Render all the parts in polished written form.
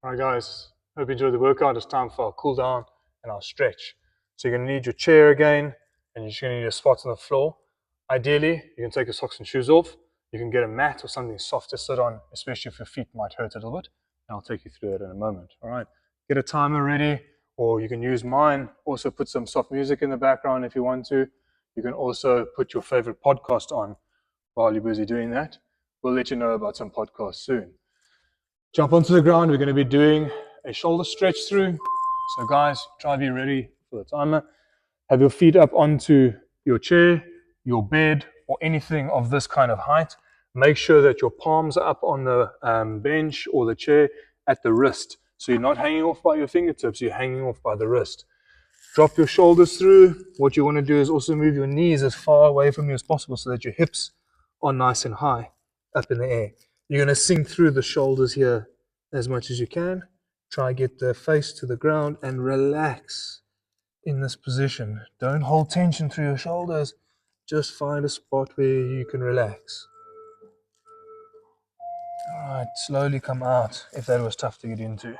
All right, guys. Hope you enjoyed the workout. It's time for our cool down and our stretch. So you're going to need your chair again, and you're just going to need a spot on the floor. Ideally, you can take your socks and shoes off. You can get a mat or something soft to sit on, especially if your feet might hurt a little bit. And I'll take you through it in a moment. All right. Get a timer ready, or you can use mine. Also, put some soft music in the background if you want to. You can also put your favorite podcast on while you're busy doing that. We'll let you know about some podcasts soon. Jump onto the ground. We're going to be doing a shoulder stretch through. So guys, try to be ready for the timer. Have your feet up onto your chair, your bed, or anything of this kind of height. Make sure that your palms are up on the bench or the chair at the wrist. So you're not hanging off by your fingertips, you're hanging off by the wrist. Drop your shoulders through. What you want to do is also move your knees as far away from you as possible so that your hips are nice and high up in the air. You're going to sink through the shoulders here as much as you can. Try get the face to the ground and relax in this position. Don't hold tension through your shoulders. Just find a spot where you can relax. All right, slowly come out if that was tough to get into.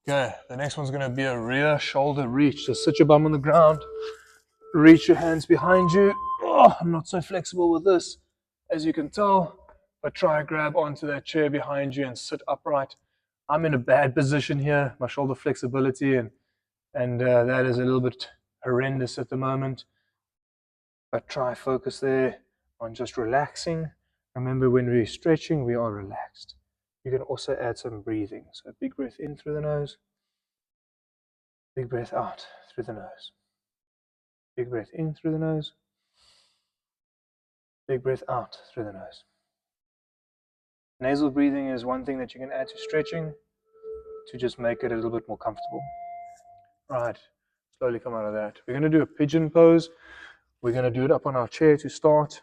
Okay, the next one's going to be a rear shoulder reach. So sit your bum on the ground. Reach your hands behind you. Oh, I'm not so flexible with this, as you can tell. But try to grab onto that chair behind you and sit upright. I'm in a bad position here, my shoulder flexibility, and that is a little bit horrendous at the moment. But try focus there on just relaxing. Remember, when we're stretching, we are relaxed. You can also add some breathing. So big breath in through the nose, big breath out through the nose. Big breath in through the nose, big breath out through the nose. Nasal breathing is one thing that you can add to stretching to just make it a little bit more comfortable. Right, slowly come out of that. We're going to do a pigeon pose. We're going to do it up on our chair to start.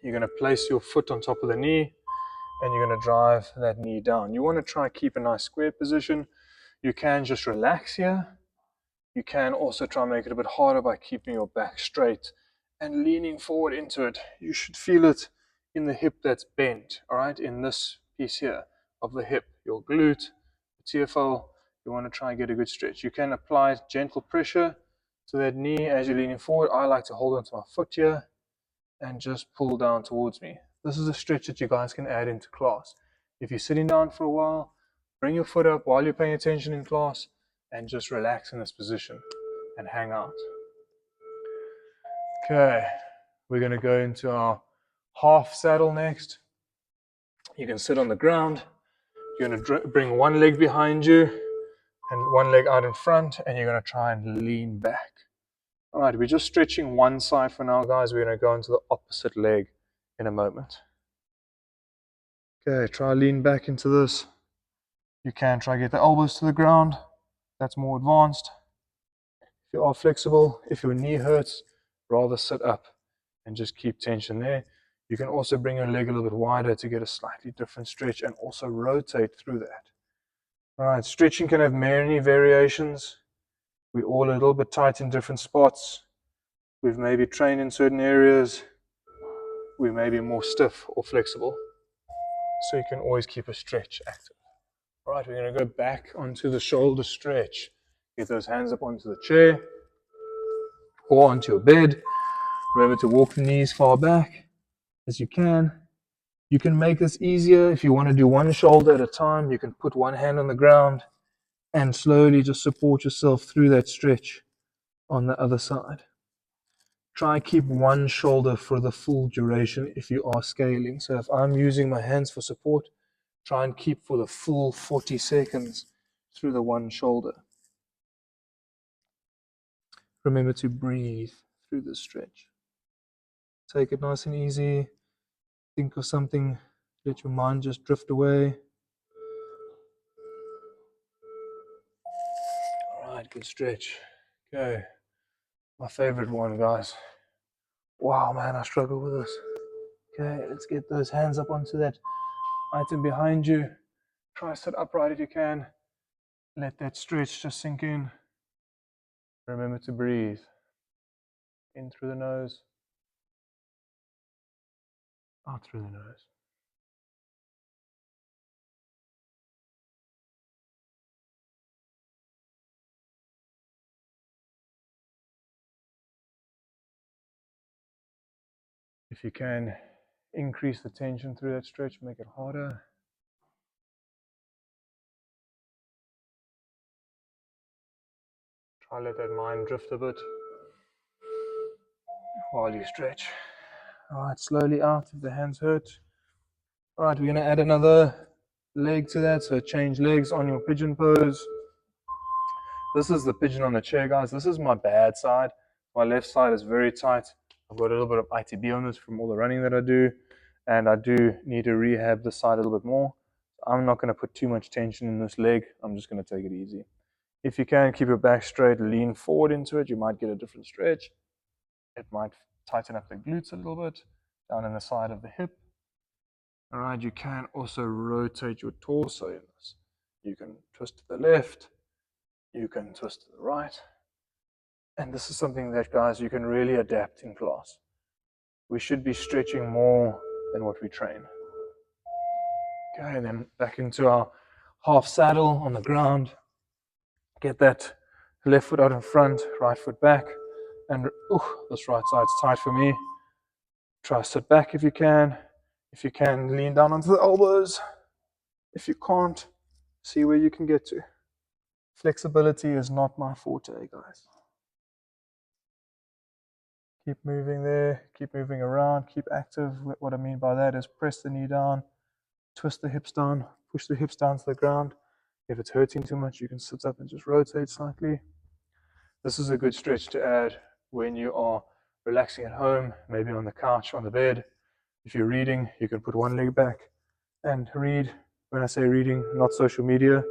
You're going to place your foot on top of the knee and you're going to drive that knee down. You want to try and keep a nice square position. You can just relax here. You can also try and make it a bit harder by keeping your back straight and leaning forward into it. You should feel it in the hip that's bent, all right, in this piece here of the hip, your glute, the TFL. You want to try and get a good stretch. You can apply gentle pressure to that knee as you're leaning forward. I like to hold onto my foot here and just pull down towards me. This is a stretch that you guys can add into class. If you're sitting down for a while, bring your foot up while you're paying attention in class and just relax in this position and hang out. Okay, we're going to go into our half saddle next. You can sit on the ground. You're going to bring one leg behind you and one leg out in front, and you're going to try and lean back. All right, we're just stretching one side for now, guys. We're going to go into the opposite leg in a moment. Okay, try lean back into this. You can try get the elbows to the ground. That's more advanced. If you are flexible, if your knee hurts, rather sit up and just keep tension there. You can also bring your leg a little bit wider to get a slightly different stretch and also rotate through that. All right, stretching can have many variations. We're all a little bit tight in different spots. We've maybe trained in certain areas. We may be more stiff or flexible. So you can always keep a stretch active. All right, we're going to go back onto the shoulder stretch. Get those hands up onto the chair or onto your bed. Remember to walk the knees far back as you can. You can make this easier if you want to do one shoulder at a time. You can put one hand on the ground and slowly just support yourself through that stretch on the other side. Try and keep one shoulder for the full duration if you are scaling. So if I'm using my hands for support, try and keep for the full 40 seconds through the one shoulder. Remember to breathe through the stretch. Take it nice and easy. Think of something. Let your mind just drift away. All right, good stretch. Okay, my favorite one, guys. Wow, man, I struggle with this. Okay, let's get those hands up onto that item behind you. Try to sit upright if you can. Let that stretch just sink in. Remember to breathe. In through the nose, out through the nose. If you can increase the tension through that stretch, make it harder. Try let that mind drift a bit while you stretch. All right, slowly out if the hands hurt. All right, we're going to add another leg to that. So change legs on your pigeon pose. This is the pigeon on the chair, guys. This is my bad side. My left side is very tight. I've got a little bit of ITB on this from all the running that I do. And I do need to rehab this side a little bit more. I'm not going to put too much tension in this leg. I'm just going to take it easy. If you can, keep your back straight, lean forward into it. You might get a different stretch. It might tighten up the glutes a little bit, down in the side of the hip. All right, you can also rotate your torso in this. You can twist to the left, you can twist to the right. And this is something that, guys, you can really adapt in class. We should be stretching more than what we train. Okay, and then back into our half saddle on the ground. Get that left foot out in front, right foot back. And this right side's tight for me. Try sit back if you can. If you can, lean down onto the elbows. If you can't, see where you can get to. Flexibility is not my forte, guys. Keep moving there, keep moving around, keep active. What I mean by that is press the knee down, twist the hips down, push the hips down to the ground. If it's hurting too much, you can sit up and just rotate slightly. This is a good stretch to add when you are relaxing at home, maybe on the couch, on the bed. If you're reading, you can put one leg back and read. When I say reading, not social media,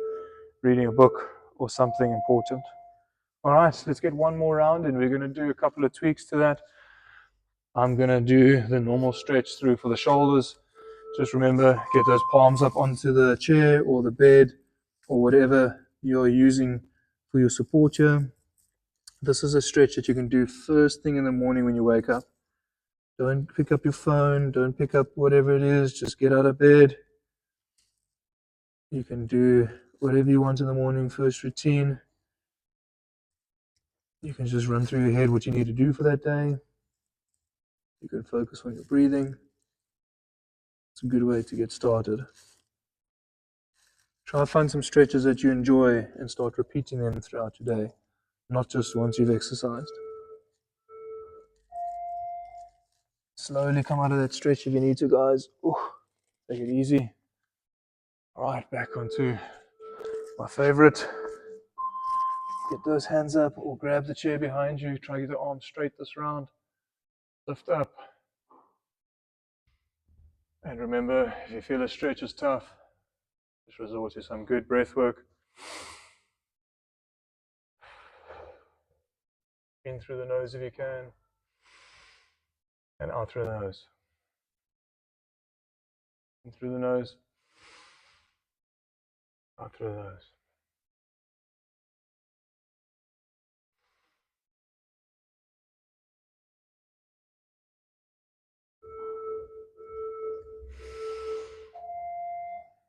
reading a book or something important. All right, let's get one more round and we're going to do a couple of tweaks to that. I'm going to do the normal stretch through for the shoulders. Just remember, get those palms up onto the chair or the bed or whatever you're using for your support here. This is a stretch that you can do first thing in the morning when you wake up. Don't pick up your phone, don't pick up whatever it is, just get out of bed. You can do whatever you want in the morning, first routine. You can just run through your head what you need to do for that day. You can focus on your breathing. It's a good way to get started. Try to find some stretches that you enjoy and start repeating them throughout your day, not just once you've exercised. Slowly come out of that stretch if you need to, guys. Take it easy. All right, back onto my favorite. Get those hands up or grab the chair behind you. Try to get the arms straight this round. Lift up. And remember, if you feel a stretch is tough, just resort to some good breath work. In through the nose if you can. And out through the nose. In through the nose. Out through the nose.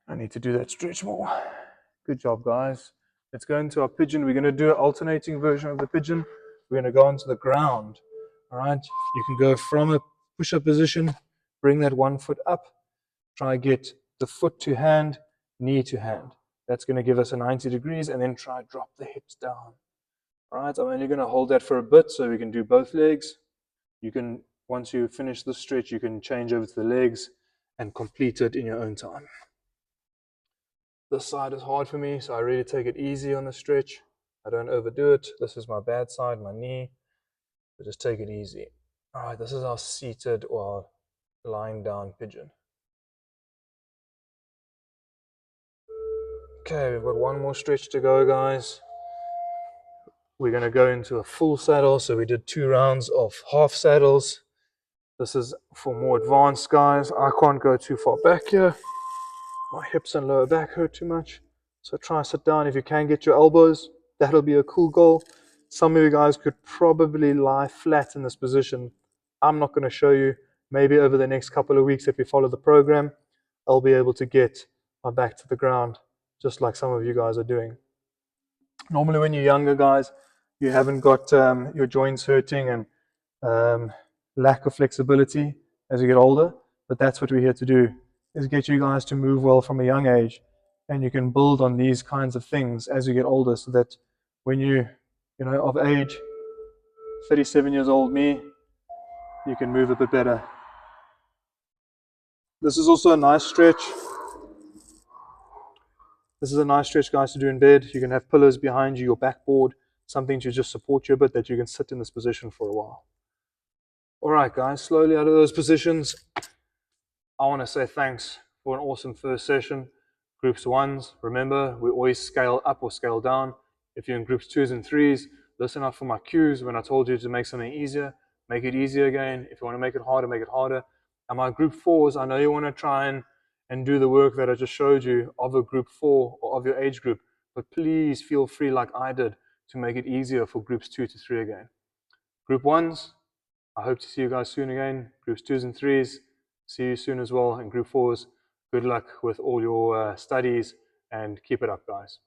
I need to do that stretch more. Good job, guys. Let's go into our pigeon. We're going to do an alternating version of the pigeon. We're going to go onto the ground. All right. You can go from a push-up position, bring that one foot up, try get the foot to hand, knee to hand. That's going to give us a 90 degrees, and then try drop the hips down. All right. I'm only going to hold that for a bit so we can do both legs. You can, once you finish the stretch, you can change over to the legs and complete it in your own time. This side is hard for me, so I really take it easy on the stretch. I don't overdo it. This is my bad side, my knee. So just take it easy. All right, this is our seated or lying down pigeon. Okay, we've got one more stretch to go, guys. We're going to go into a full saddle. So we did 2 rounds of half saddles. This is for more advanced guys. I can't go too far back here. My hips and lower back hurt too much. So try and sit down. If you can get your elbows, that'll be a cool goal. Some of you guys could probably lie flat in this position. I'm not going to show you. Maybe over the next couple of weeks, if you follow the program, I'll be able to get my back to the ground, just like some of you guys are doing. Normally when you're younger, guys, you haven't got your joints hurting and lack of flexibility. as you get older, but that's what we're here to do, is get you guys to move well from a young age, and you can build on these kinds of things as you get older, so that when you of age, 37 years old me, you can move a bit better. This is also a nice stretch. This is a nice stretch, guys, to do in bed. You can have pillows behind you, your backboard, something to just support you a bit, that you can sit in this position for a while. All right, guys, slowly out of those positions. I want to say thanks for an awesome first session. Groups ones, remember, we always scale up or scale down. If you're in groups twos and threes, listen out for my cues. When I told you to make something easier, make it easier again. If you want to make it harder, make it harder. And my group fours, I know you want to try and do the work that I just showed you of a group four or of your age group, but please feel free, like I did, to make it easier for groups 2 to 3 again. Group ones, I hope to see you guys soon again. Groups twos and threes, see you soon as well. And group fours, good luck with all your studies, and keep it up, guys.